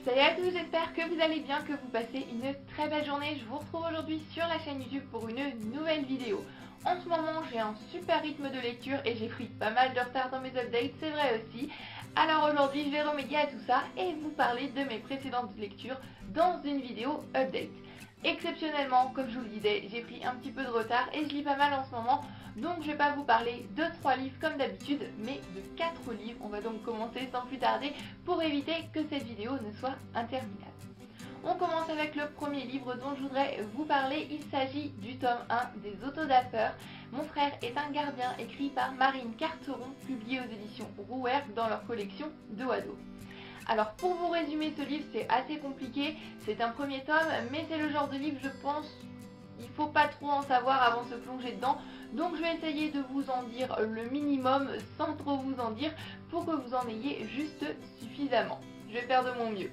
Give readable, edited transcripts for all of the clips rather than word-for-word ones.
Salut à tous, j'espère que vous allez bien, que vous passez une très belle journée. Je vous retrouve aujourd'hui sur la chaîne YouTube pour une nouvelle vidéo. En ce moment, j'ai un super rythme de lecture et j'ai pris pas mal de retard dans mes updates, c'est vrai aussi. Alors aujourd'hui, je vais remédier à tout ça et vous parler de mes précédentes lectures dans une vidéo update. Exceptionnellement, comme je vous le disais, j'ai pris un petit peu de retard et je lis pas mal en ce moment. Donc je ne vais pas vous parler de 3 livres comme d'habitude, mais de 4 livres. On va donc commencer sans plus tarder pour éviter que cette vidéo ne soit interminable. On commence avec le premier livre dont je voudrais vous parler. Il s'agit du tome 1 des Autodafeur. Mon frère est un gardien, écrit par Marine Carteron, publié aux éditions Rouergue dans leur collection de Wado. Alors pour vous résumer ce livre, c'est assez compliqué, c'est un premier tome, mais c'est le genre de livre, je pense, il faut pas trop en savoir avant de se plonger dedans. Donc je vais essayer de vous en dire le minimum sans trop vous en dire pour que vous en ayez juste suffisamment. Je vais faire de mon mieux.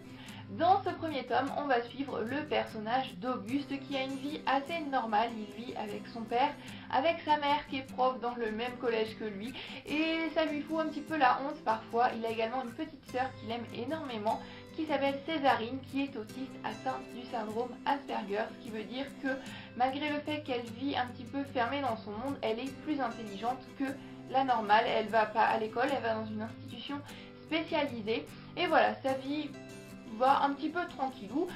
Dans ce premier tome, on va suivre le personnage d'Auguste qui a une vie assez normale. Il vit avec son père, avec sa mère qui est prof dans le même collège que lui et ça lui fout un petit peu la honte parfois. Il a également une petite sœur qu'il aime énormément qui s'appelle Césarine, qui est autiste atteinte du syndrome Asperger, ce qui veut dire que malgré le fait qu'elle vit un petit peu fermée dans son monde, elle est plus intelligente que la normale. Elle va pas à l'école, elle va dans une institution spécialisée et voilà, sa vie va un petit peu tranquillou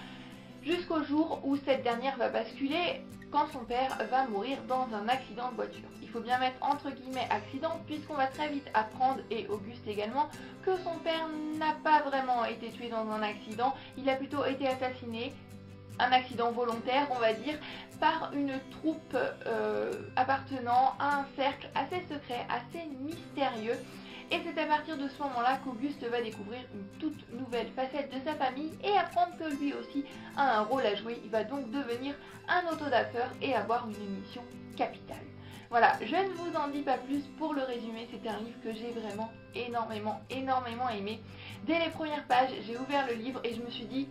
jusqu'au jour où cette dernière va basculer quand son père va mourir dans un accident de voiture. Il faut bien mettre entre guillemets accident puisqu'on va très vite apprendre, et Auguste également, que son père n'a pas vraiment été tué dans un accident, il a plutôt été assassiné, un accident volontaire on va dire, par une troupe appartenant à un cercle assez secret, assez mystérieux. Et c'est à partir de ce moment-là qu'Auguste va découvrir une toute nouvelle facette de sa famille et apprendre que lui aussi a un rôle à jouer. Il va donc devenir un autodafeur et avoir une mission capitale. Voilà, je ne vous en dis pas plus pour le résumé, c'est un livre que j'ai vraiment énormément aimé. Dès les premières pages, j'ai ouvert le livre et je me suis dit,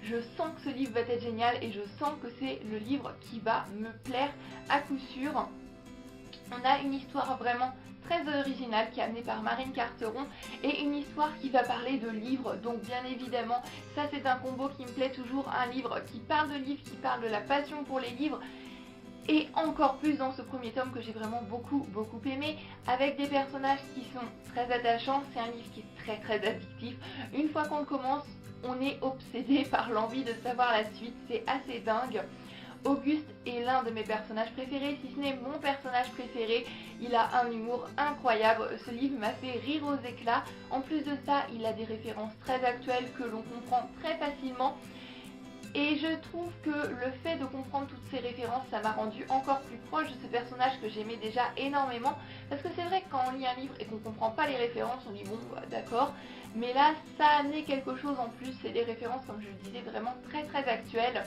je sens que ce livre va être génial et je sens que c'est le livre qui va me plaire à coup sûr. On a une histoire vraiment très originale qui est amenée par Marine Carteron et une histoire qui va parler de livres, donc bien évidemment ça c'est un combo qui me plaît toujours, un livre qui parle de livres, qui parle de la passion pour les livres et encore plus dans ce premier tome que j'ai vraiment beaucoup aimé, avec des personnages qui sont très attachants. C'est un livre qui est très addictif. Une fois qu'on le commence, on est obsédé par l'envie de savoir la suite, c'est assez dingue. Auguste est l'un de mes personnages préférés, si ce n'est mon personnage préféré. Il a un humour incroyable, ce livre m'a fait rire aux éclats. En plus de ça, il a des références très actuelles que l'on comprend très facilement. Et je trouve que le fait de comprendre toutes ces références, ça m'a rendu encore plus proche de ce personnage que j'aimais déjà énormément. Parce que c'est vrai que quand on lit un livre et qu'on comprend pas les références, on dit bon bah, d'accord. Mais là, ça a amené quelque chose en plus, c'est des références comme je le disais vraiment très actuelles.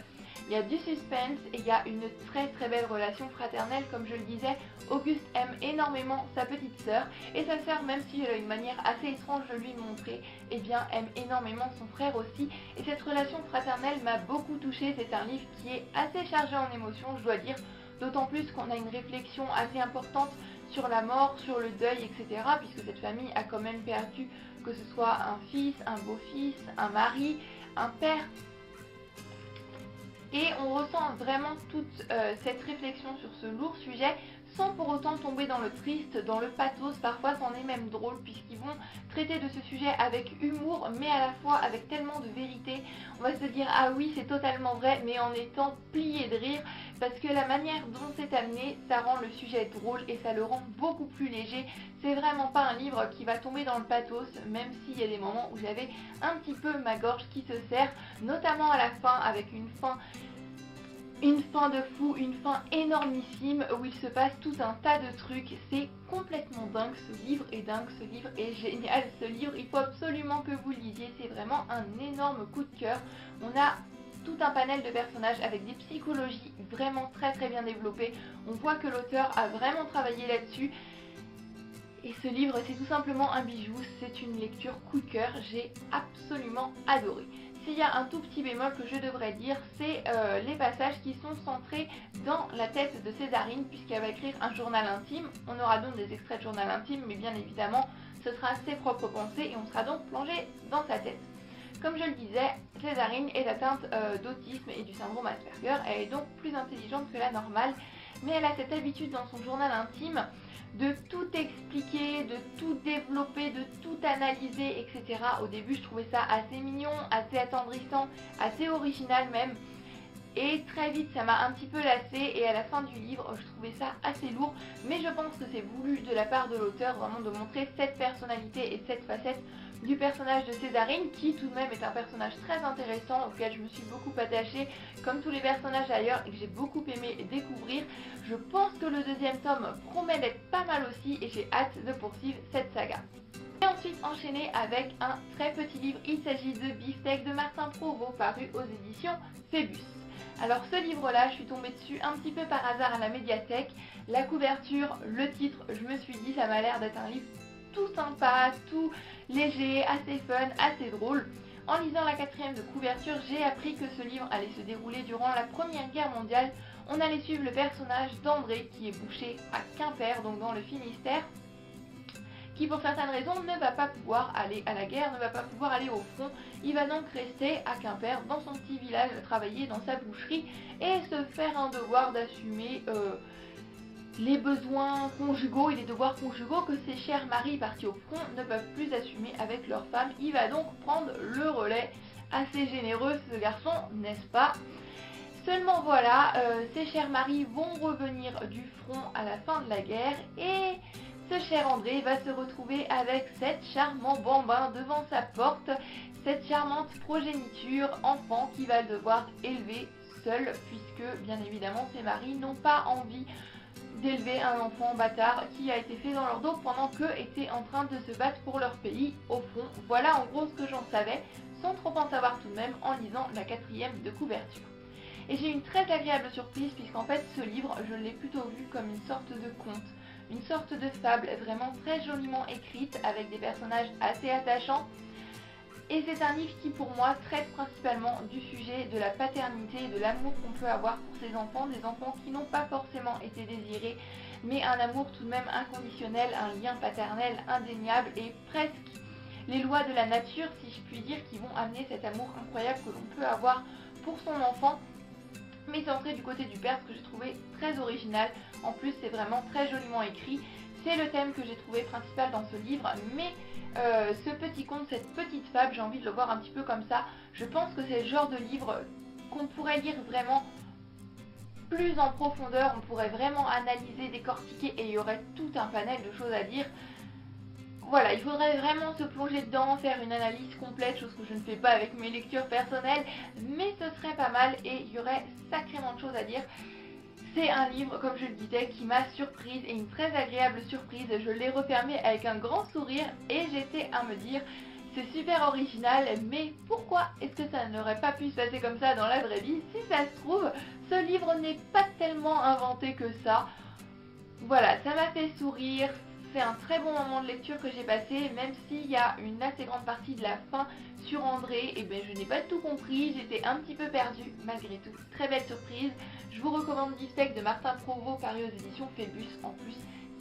Il y a du suspense et il y a une très belle relation fraternelle comme je le disais. Auguste aime énormément sa petite sœur et sa sœur, même si elle a une manière assez étrange de lui montrer, eh bien aime énormément son frère aussi. Et cette relation fraternelle m'a beaucoup touchée. C'est un livre qui est assez chargé en émotions, je dois dire, d'autant plus qu'on a une réflexion assez importante sur la mort, sur le deuil, etc. Puisque cette famille a quand même perdu, que ce soit un fils, un beau-fils, un mari, un père. Et on ressent vraiment toute cette réflexion sur ce lourd sujet sans pour autant tomber dans le triste, dans le pathos. Parfois c'en est même drôle puisqu'ils vont traiter de ce sujet avec humour mais à la fois avec tellement de vérité. On va se dire ah oui c'est totalement vrai, mais en étant plié de rire parce que la manière dont c'est amené, ça rend le sujet drôle et ça le rend beaucoup plus léger. C'est vraiment pas un livre qui va tomber dans le pathos, même s'il y a des moments où j'avais un petit peu ma gorge qui se serre, notamment à la fin avec une fin de fou, une fin énormissime où il se passe tout un tas de trucs. C'est complètement dingue, ce livre est dingue, ce livre est génial, ce livre il faut absolument que vous le lisiez, c'est vraiment un énorme coup de cœur. On a tout un panel de personnages avec des psychologies vraiment très bien développées. On voit que l'auteur a vraiment travaillé là-dessus. Et ce livre c'est tout simplement un bijou, c'est une lecture coup de cœur, j'ai absolument adoré. S'il y a un tout petit bémol que je devrais dire, c'est les passages qui sont centrés dans la tête de Césarine puisqu'elle va écrire un journal intime. On aura donc des extraits de journal intime mais bien évidemment ce sera ses propres pensées et on sera donc plongé dans sa tête. Comme je le disais, Césarine est atteinte d'autisme et du syndrome Asperger. Elle est donc plus intelligente que la normale, mais elle a cette habitude dans son journal intime de tout expliquer, de tout développer, de tout analyser, etc. Au début, je trouvais ça assez mignon, assez attendrissant, assez original même. Et très vite, ça m'a un petit peu lassée et à la fin du livre, je trouvais ça assez lourd. Mais je pense que c'est voulu de la part de l'auteur vraiment de montrer cette personnalité et cette facette du personnage de Césarine, qui tout de même est un personnage très intéressant auquel je me suis beaucoup attachée, comme tous les personnages d'ailleurs, et que j'ai beaucoup aimé découvrir. Je pense que le deuxième tome promet d'être pas mal aussi et j'ai hâte de poursuivre cette saga. Et ensuite enchaîner avec un très petit livre, il s'agit de Beefsteak de Martin Provost, paru aux éditions Phébus. Alors ce livre-là, je suis tombée dessus un petit peu par hasard à la médiathèque. La couverture, le titre, je me suis dit ça m'a l'air d'être un livre tout sympa, tout léger, assez fun, assez drôle. En lisant la 4e de couverture, j'ai appris que ce livre allait se dérouler durant la Première Guerre mondiale. On allait suivre le personnage d'André qui est boucher à Quimper, donc dans le Finistère, qui pour certaines raisons ne va pas pouvoir aller à la guerre, ne va pas pouvoir aller au front. Il va donc rester à Quimper, dans son petit village, travailler dans sa boucherie et se faire un devoir d'assumer les besoins conjugaux et les devoirs conjugaux que ses chers maris partis au front ne peuvent plus assumer avec leurs femmes. Il va donc prendre le relais. Assez généreux ce garçon, n'est-ce pas? Seulement voilà, ses chers maris vont revenir du front à la fin de la guerre et ce cher André va se retrouver avec cette charmant bambin devant sa porte, cette charmante progéniture enfant qu'il va devoir élever seul, puisque bien évidemment ses maris n'ont pas envie d'élever un enfant bâtard qui a été fait dans leur dos pendant qu'eux étaient en train de se battre pour leur pays au front. Voilà en gros ce que j'en savais, sans trop en savoir tout de même en lisant la 4e de couverture. Et j'ai une très agréable surprise puisqu'en fait ce livre, je l'ai plutôt vu comme une sorte de conte, une sorte de fable vraiment très joliment écrite avec des personnages assez attachants. Et c'est un livre qui pour moi traite principalement du sujet de la paternité et de l'amour qu'on peut avoir pour ses enfants, des enfants qui n'ont pas forcément été désirés, mais un amour tout de même inconditionnel, un lien paternel indéniable et presque les lois de la nature, si je puis dire, qui vont amener cet amour incroyable que l'on peut avoir pour son enfant, mais centré du côté du père, ce que j'ai trouvé très original. En plus, c'est vraiment très joliment écrit. C'est le thème que j'ai trouvé principal dans ce livre, mais ce petit conte, cette petite fable, j'ai envie de le voir un petit peu comme ça. Je pense que c'est le genre de livre qu'on pourrait lire vraiment plus en profondeur, on pourrait vraiment analyser, décortiquer et il y aurait tout un panel de choses à dire. Voilà, il faudrait vraiment se plonger dedans, faire une analyse complète, chose que je ne fais pas avec mes lectures personnelles, mais ce serait pas mal et il y aurait sacrément de choses à dire. C'est un livre, comme je le disais, qui m'a surprise et une très agréable surprise. Je l'ai refermé avec un grand sourire et j'étais à me dire, c'est super original, mais pourquoi est-ce que ça n'aurait pas pu se passer comme ça dans la vraie vie? Si ça se trouve, ce livre n'est pas tellement inventé que ça. Voilà, ça m'a fait sourire. C'est un très bon moment de lecture que j'ai passé, même s'il y a une assez grande partie de la fin sur André, et ben je n'ai pas tout compris, j'étais un petit peu perdue malgré tout. Très belle surprise. Je vous recommande Beefsteak de Martin Provost, paru aux éditions Phébus. En plus,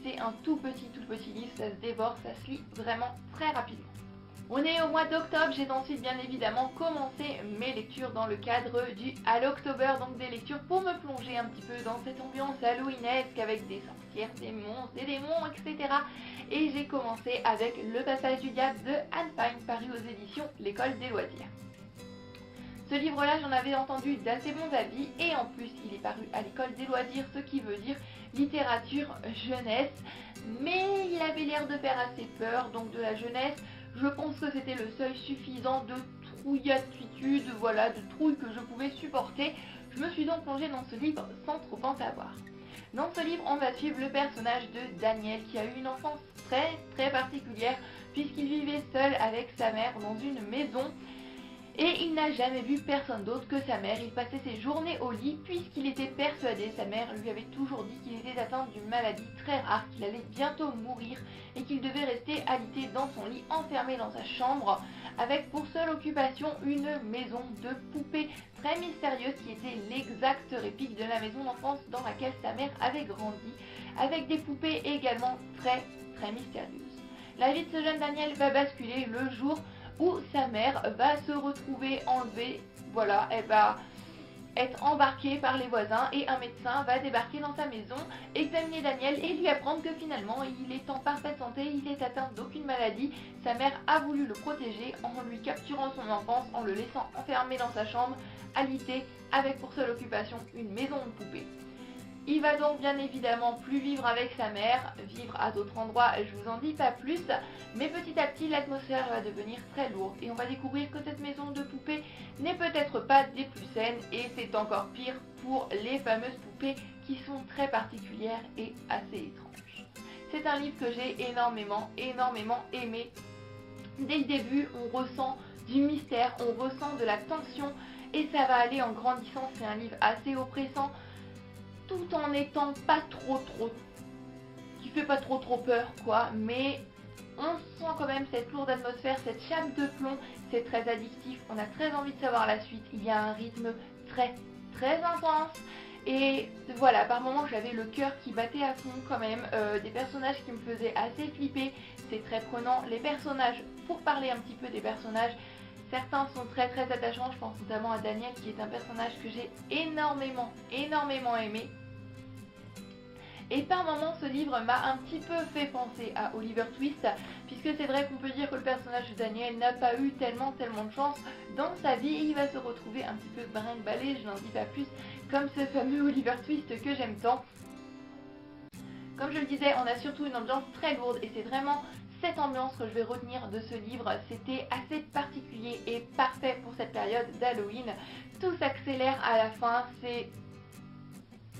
c'est un tout petit livre, ça se dévore, ça se lit vraiment très rapidement. On est au mois d'octobre, j'ai ensuite bien évidemment commencé mes lectures dans le cadre du Halloctober, donc des lectures pour me plonger un petit peu dans cette ambiance halloweenesque avec des sorcières, des monstres, des démons, etc. Et j'ai commencé avec Le Passage du Diable de Anne Pine, paru aux éditions L'École des Loisirs. Ce livre-là, j'en avais entendu d'assez bons avis et en plus, il est paru à l'École des Loisirs, ce qui veut dire littérature jeunesse. Mais il avait l'air de faire assez peur, donc de la jeunesse. Je pense que c'était le seuil suffisant de trouillatitude, voilà, de trouille que je pouvais supporter. Je me suis donc plongée dans ce livre sans trop en savoir. Dans ce livre, on va suivre le personnage de Daniel qui a eu une enfance très particulière puisqu'il vivait seul avec sa mère dans une maison. Et il n'a jamais vu personne d'autre que sa mère. Il passait ses journées au lit puisqu'il était persuadé, sa mère lui avait toujours dit qu'il était atteint d'une maladie très rare, qu'il allait bientôt mourir et qu'il devait rester alité dans son lit, enfermé dans sa chambre, avec pour seule occupation une maison de poupées très mystérieuse qui était l'exacte réplique de la maison d'enfance dans laquelle sa mère avait grandi, avec des poupées également très mystérieuses. La vie de ce jeune Daniel va basculer le jour où sa mère va se retrouver enlevée, voilà, elle va être embarquée par les voisins et un médecin va débarquer dans sa maison, examiner Daniel et lui apprendre que finalement il est en parfaite santé, il est atteint d'aucune maladie. Sa mère a voulu le protéger en lui capturant son enfance, en le laissant enfermé dans sa chambre, alité, avec pour seule occupation une maison de poupée. Il va donc bien évidemment plus vivre avec sa mère, vivre à d'autres endroits, je vous en dis pas plus, mais petit à petit l'atmosphère va devenir très lourde et on va découvrir que cette maison de poupées n'est peut-être pas des plus saines et c'est encore pire pour les fameuses poupées qui sont très particulières et assez étranges. C'est un livre que j'ai énormément aimé. Dès le début, on ressent du mystère, on ressent de la tension et ça va aller en grandissant. C'est un livre assez oppressant, tout en étant pas trop qui fait pas trop peur quoi, mais on sent quand même cette lourde atmosphère, cette chape de plomb, c'est très addictif, on a très envie de savoir la suite, il y a un rythme très intense et voilà, par moments j'avais le cœur qui battait à fond quand même, des personnages qui me faisaient assez flipper, c'est très prenant, les personnages, pour parler un petit peu des personnages, certains sont très attachants, je pense notamment à Daniel qui est un personnage que j'ai énormément aimé. Et par moments, ce livre m'a un petit peu fait penser à Oliver Twist, puisque c'est vrai qu'on peut dire que le personnage de Daniel n'a pas eu tellement de chance dans sa vie, et il va se retrouver un petit peu brinque-ballé, je n'en dis pas plus, comme ce fameux Oliver Twist que j'aime tant. Comme je le disais, on a surtout une ambiance très lourde, et c'est vraiment cette ambiance que je vais retenir de ce livre. C'était assez particulier et parfait pour cette période d'Halloween. Tout s'accélère à la fin, c'est...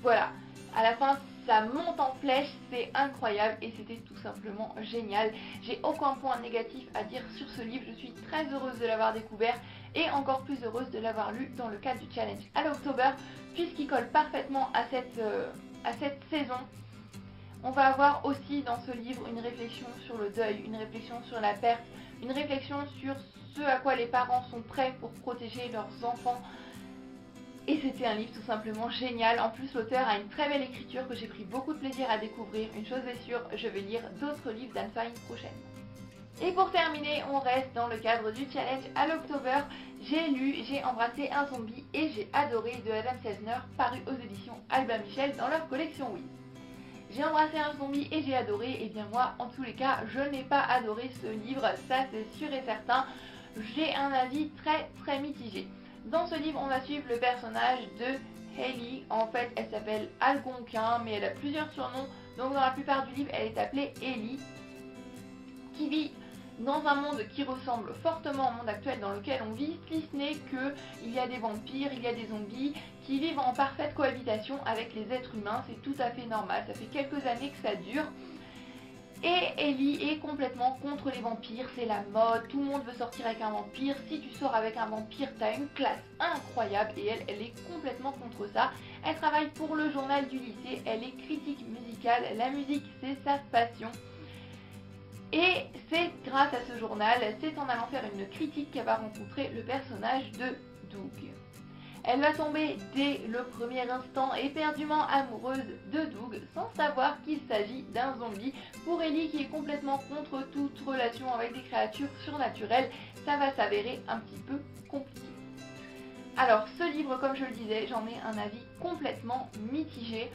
Voilà, à la fin ça monte en flèche, c'est incroyable et c'était tout simplement génial. J'ai aucun point négatif à dire sur ce livre, je suis très heureuse de l'avoir découvert et encore plus heureuse de l'avoir lu dans le cadre du challenge à l'October, puisqu'il colle parfaitement à cette saison. On va avoir aussi dans ce livre une réflexion sur le deuil, une réflexion sur la perte, une réflexion sur ce à quoi les parents sont prêts pour protéger leurs enfants. Et c'était un livre tout simplement génial. En plus, l'auteur a une très belle écriture que j'ai pris beaucoup de plaisir à découvrir. Une chose est sûre, je vais lire d'autres livres d'Anne Fine prochainement. Et pour terminer, on reste dans le cadre du challenge à l'October. J'ai embrassé un zombie et j'ai adoré de Adam Selzner, paru aux éditions Albin Michel dans leur collection Oui. J'ai embrassé un zombie et j'ai adoré, et bien moi, en tous les cas, je n'ai pas adoré ce livre, ça c'est sûr et certain. J'ai un avis très mitigé. Dans ce livre, on va suivre le personnage de Hailey. En fait, elle s'appelle Algonquin, mais elle a plusieurs surnoms. Donc dans la plupart du livre, elle est appelée Ellie, qui vit dans un monde qui ressemble fortement au monde actuel dans lequel on vit, si ce n'est qu'il y a des vampires, il y a des zombies qui vivent en parfaite cohabitation avec les êtres humains. C'est tout à fait normal, ça fait quelques années que ça dure. Et Ellie est complètement contre les vampires, c'est la mode, tout le monde veut sortir avec un vampire, si tu sors avec un vampire, t'as une classe incroyable, et elle est complètement contre ça. Elle travaille pour le journal du lycée, elle est critique musicale, la musique c'est sa passion. Et c'est grâce à ce journal, c'est en allant faire une critique qu'elle va rencontrer le personnage de Doug. Elle va tomber dès le premier instant éperdument amoureuse de Doug sans savoir qu'il s'agit d'un zombie. Pour Ellie qui est complètement contre toute relation avec des créatures surnaturelles, ça va s'avérer un petit peu compliqué. Alors ce livre, comme je le disais, j'en ai un avis complètement mitigé.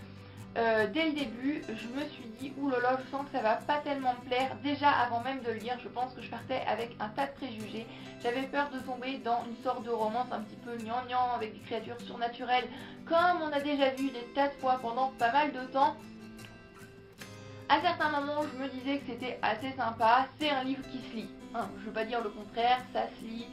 Dès le début, je me suis dit oulala, je sens que ça va pas tellement me plaire. Déjà avant même de le lire, je pense que je partais avec un tas de préjugés. J'avais peur de tomber dans une sorte de romance un petit peu gnangnan avec des créatures surnaturelles, comme on a déjà vu des tas de fois pendant pas mal de temps. À certains moments, je me disais que c'était assez sympa. C'est un livre qui se lit, hein, je veux pas dire le contraire, ça se lit.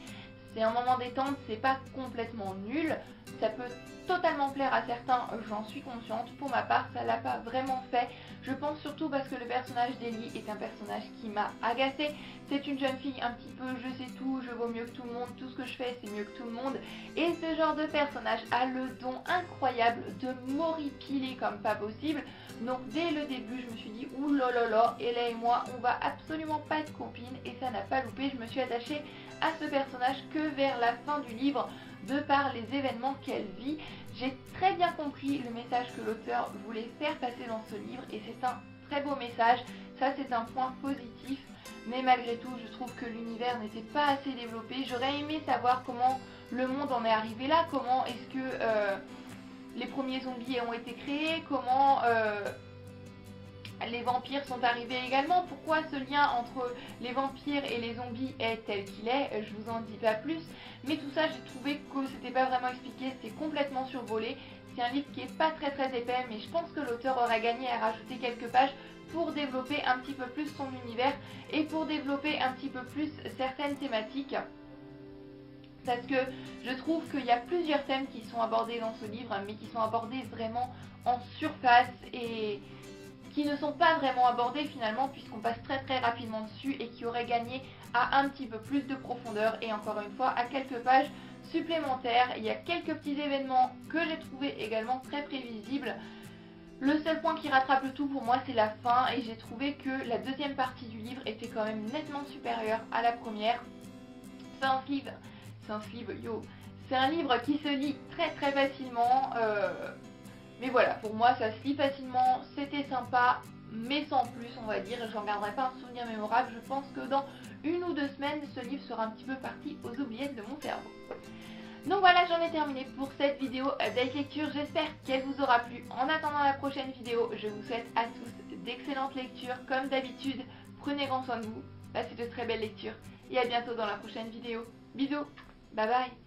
C'est un moment détente, c'est pas complètement nul. Ça peut totalement plaire à certains, j'en suis consciente. Pour ma part, ça l'a pas vraiment fait. Je pense surtout parce que le personnage d'Ellie est un personnage qui m'a agacée. C'est une jeune fille un petit peu je sais tout, je vaux mieux que tout le monde, tout ce que je fais c'est mieux que tout le monde. Et ce genre de personnage a le don incroyable de m'horripiler comme pas possible. Donc dès le début je me suis dit oulala, Ella et moi on va absolument pas être copines, et ça n'a pas loupé. Je me suis attachée à ce personnage que vers la fin du livre, de par les événements qu'elle vit. J'ai très bien compris le message que l'auteur voulait faire passer dans ce livre, et c'est un très beau message, ça c'est un point positif. mais malgré tout je trouve que l'univers n'était pas assez développé. J'aurais aimé savoir comment le monde en est arrivé là, comment est-ce que les premiers zombies ont été créés, comment les vampires sont arrivés également, pourquoi ce lien entre les vampires et les zombies est tel qu'il est, je vous en dis pas plus, mais tout ça j'ai trouvé que c'était pas vraiment expliqué, c'est complètement survolé. C'est un livre qui est pas très épais, mais je pense que l'auteur aurait gagné à rajouter quelques pages pour développer un petit peu plus son univers et pour développer un petit peu plus certaines thématiques. Parce que je trouve qu'il y a plusieurs thèmes qui sont abordés dans ce livre, mais qui sont abordés vraiment en surface et qui ne sont pas vraiment abordés finalement, puisqu'on passe très rapidement dessus, et qui auraient gagné à un petit peu plus de profondeur et encore une fois à quelques pages supplémentaires. Il y a quelques petits événements que j'ai trouvé également très prévisibles. Le seul point qui rattrape le tout pour moi, c'est la fin, et j'ai trouvé que la deuxième partie du livre était quand même nettement supérieure à la première. C'est un livre qui se lit très facilement, mais voilà, pour moi ça se lit facilement, c'était sympa, mais sans plus on va dire, j'en garderai pas un souvenir mémorable. Je pense que dans 1 ou 2 semaines, ce livre sera un petit peu parti aux oubliettes de mon cerveau. Donc voilà, j'en ai terminé pour cette vidéo update lecture, j'espère qu'elle vous aura plu. En attendant la prochaine vidéo, je vous souhaite à tous d'excellentes lectures, comme d'habitude, prenez grand soin de vous, passez de très belles lectures, et à bientôt dans la prochaine vidéo. Bisous, bye bye.